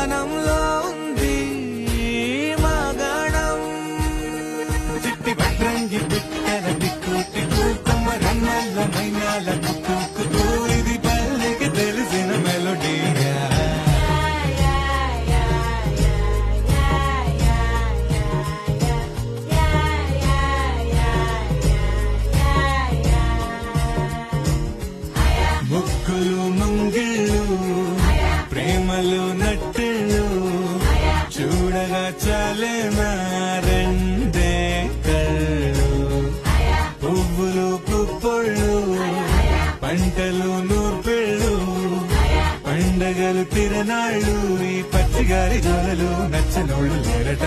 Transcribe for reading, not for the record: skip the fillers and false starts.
గానంలో ఉంది మగణం. చిట్టి భద్రంగి బిట్టల టిక్కు టిక్కు కుమ్మరన్నల మైనాల కుక్కు కుక్కు ఇది పల్లెకి తెలిసిన మెలోడీగా. ముగ్గులు ముంగిళ్ళు ప్రేమలు నట్టిళ్ళు చూడగా చాలే రెండే కళ్ళు. పువ్వులు పుప్పొళ్ళు పంటలు నూర్పిళ్ళు పండగలు తిరనాళ్ళు ఈ పచ్చిగారి జోలలు నచ్చనోళ్ళు లేరట.